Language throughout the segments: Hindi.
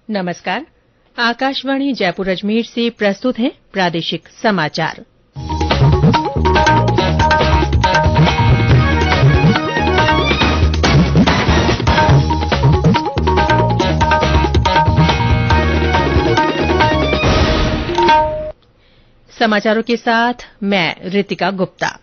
नमस्कार। आकाशवाणी जयपुर अजमेर से प्रस्तुत है प्रादेशिक समाचार। समाचारों के साथ मैं रितिका गुप्ता।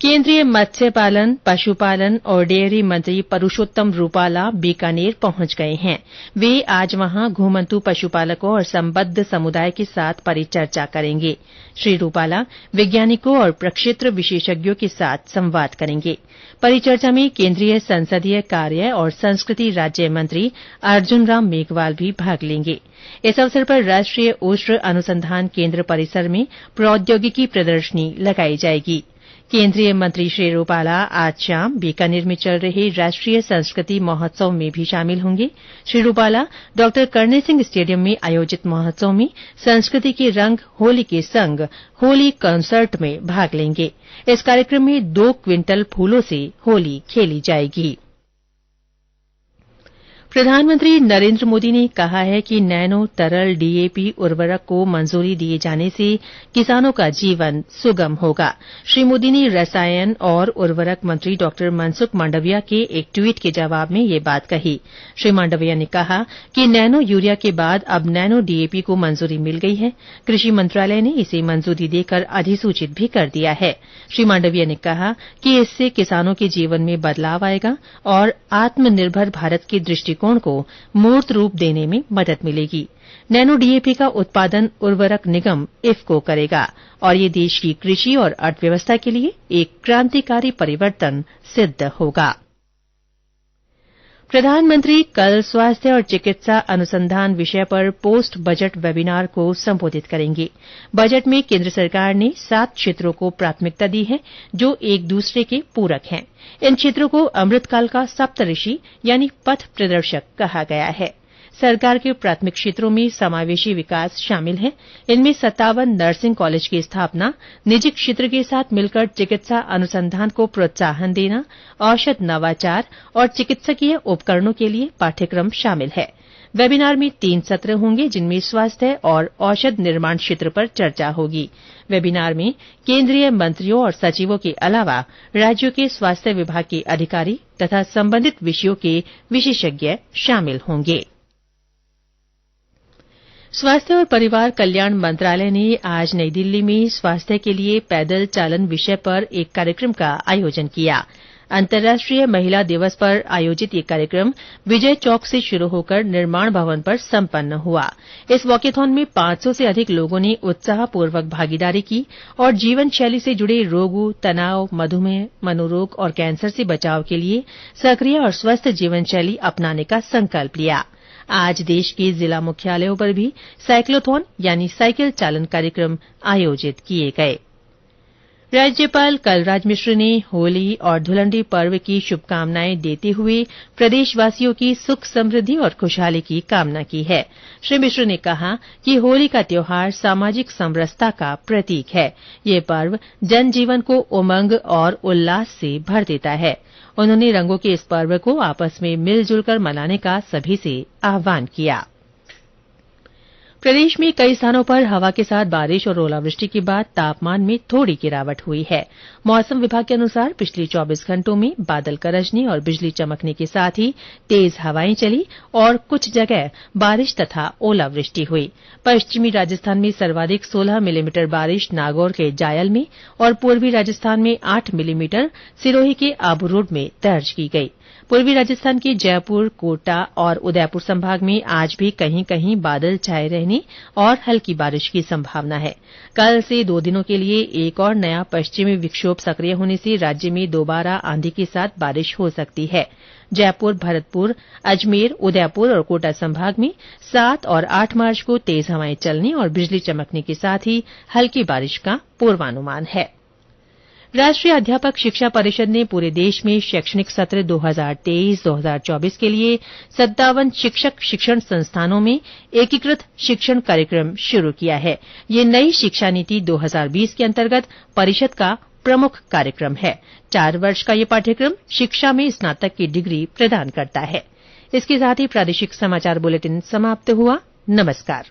केंद्रीय मत्स्य पालन, पशुपालन और डेयरी मंत्री परषोत्तम रूपाला बीकानेर पहुंच गए हैं। वे आज वहां घुमंतू पशुपालकों और संबद्ध समुदाय के साथ परिचर्चा करेंगे। श्री रूपाला वैज्ञानिकों और प्रक्षेत्र विशेषज्ञों के साथ संवाद करेंगे। परिचर्चा में केंद्रीय संसदीय कार्य और संस्कृति राज्य मंत्री अर्जुन राम मेघवाल भी भाग लेंगे। इस अवसर पर राष्ट्रीय ओष्ट्र अनुसंधान केंद्र परिसर में प्रौद्योगिकी प्रदर्शनी लगाई जाएगी। केंद्रीय मंत्री श्री रूपाला आज शाम बीकानेर में चल रहे राष्ट्रीय संस्कृति महोत्सव में भी शामिल होंगे। श्री रूपाला डॉ करणी सिंह स्टेडियम में आयोजित महोत्सव में संस्कृति के रंग होली के संग होली कॉन्सर्ट में भाग लेंगे। इस कार्यक्रम में 2 क्विंटल फूलों से होली खेली जाएगी। प्रधानमंत्री नरेंद्र मोदी ने कहा है कि नैनो तरल डीएपी उर्वरक को मंजूरी दिए जाने से किसानों का जीवन सुगम होगा। श्री मोदी ने रसायन और उर्वरक मंत्री डॉ मनसुख मांडविया के एक ट्वीट के जवाब में ये बात कही। श्री मांडविया ने कहा कि नैनो यूरिया के बाद अब नैनो डीएपी को मंजूरी मिल गई है। कृषि मंत्रालय ने इसे मंजूरी देकर अधिसूचित भी कर दिया है। श्री मांडविया ने कहा कि इससे किसानों के जीवन में बदलाव आएगा और आत्मनिर्भर भारत की दृष्टिकोण को मूर्त रूप देने में मदद मिलेगी। नैनो डीएपी का उत्पादन उर्वरक निगम इफको करेगा और ये देश की कृषि और अर्थव्यवस्था के लिए एक क्रांतिकारी परिवर्तन सिद्ध होगा। प्रधानमंत्री कल स्वास्थ्य और चिकित्सा अनुसंधान विषय पर पोस्ट बजट वेबिनार को संबोधित करेंगे। बजट में केंद्र सरकार ने 7 क्षेत्रों को प्राथमिकता दी है जो एक दूसरे के पूरक हैं। इन क्षेत्रों को अमृतकाल का सप्तऋषि यानी पथ प्रदर्शक कहा गया है। सरकार के प्राथमिक क्षेत्रों में समावेशी विकास शामिल है। इनमें 57 नर्सिंग कॉलेज की स्थापना, निजी क्षेत्र के साथ मिलकर चिकित्सा अनुसंधान को प्रोत्साहन देना, औषध नवाचार और चिकित्सकीय उपकरणों के लिए पाठ्यक्रम शामिल है। वेबिनार में 3 सत्र होंगे जिनमें स्वास्थ्य और औषध निर्माण क्षेत्र पर चर्चा होगी। वेबिनार में केंद्रीय मंत्रियों और सचिवों के अलावा राज्यों के स्वास्थ्य विभाग के अधिकारी तथा संबंधित विषयों के विशेषज्ञ शामिल होंगे। स्वास्थ्य और परिवार कल्याण मंत्रालय ने आज नई दिल्ली में स्वास्थ्य के लिए पैदल चालन विषय पर एक कार्यक्रम का आयोजन किया। अंतर्राष्ट्रीय महिला दिवस पर आयोजित ये कार्यक्रम विजय चौक से शुरू होकर निर्माण भवन पर संपन्न हुआ। इस वॉकेथॉन में 500 से अधिक लोगों ने उत्साहपूर्वक भागीदारी की और जीवन शैली से जुड़े रोगों, तनाव, मधुमेह, मनोरोग और कैंसर से बचाव के लिए सक्रिय और स्वस्थ जीवन शैली अपनाने का संकल्प लिया। आज देश के जिला मुख्यालयों पर भी साइक्लोथॉन यानी साइकिल चालन कार्यक्रम आयोजित किए गए। राज्यपाल कलराज मिश्र ने होली और धुलंडी पर्व की शुभकामनाएं देते हुए प्रदेशवासियों की सुख समृद्धि और खुशहाली की कामना की है। श्री मिश्र ने कहा कि होली का त्योहार सामाजिक समरसता का प्रतीक है। ये पर्व जनजीवन को उमंग और उल्लास से भर देता है। उन्होंने रंगों के इस पर्व को आपस में मिलजुल कर मनाने का सभी से आह्वान किया। प्रदेश में कई स्थानों पर हवा के साथ बारिश और ओलावृष्टि के बाद तापमान में थोड़ी गिरावट हुई है। मौसम विभाग के अनुसार पिछले 24 घंटों में बादल गरजने और बिजली चमकने के साथ ही तेज हवाएं चली और कुछ जगह बारिश तथा ओलावृष्टि हुई। पश्चिमी राजस्थान में सर्वाधिक 16 मिलीमीटर बारिश नागौर के जायल में और पूर्वी राजस्थान में 8 मिलीमीटर सिरोही के आबू में दर्ज की गई। पूर्वी राजस्थान के जयपुर, कोटा और उदयपुर संभाग में आज भी कहीं कहीं बादल छाए रहने और हल्की बारिश की संभावना है। कल से 2 दिनों के लिए एक और नया पश्चिमी विक्षोभ सक्रिय होने से राज्य में दोबारा आंधी के साथ बारिश हो सकती है। जयपुर, भरतपुर, अजमेर, उदयपुर और कोटा संभाग में 7 और 8 मार्च को तेज हवाएं चलने और बिजली चमकने के साथ ही हल्की बारिश का पूर्वानुमान है। राष्ट्रीय अध्यापक शिक्षा परिषद ने पूरे देश में शैक्षणिक सत्र 2023-2024 के लिए 57 शिक्षक शिक्षण संस्थानों में एकीकृत शिक्षण कार्यक्रम शुरू किया है। ये नई शिक्षा नीति 2020 के अंतर्गत परिषद का प्रमुख कार्यक्रम है। 4 वर्ष का ये पाठ्यक्रम शिक्षा में स्नातक की डिग्री प्रदान करता है। इसके साथ ही प्रादेशिक समाचार बुलेटिन समाप्त हुआ। नमस्कार।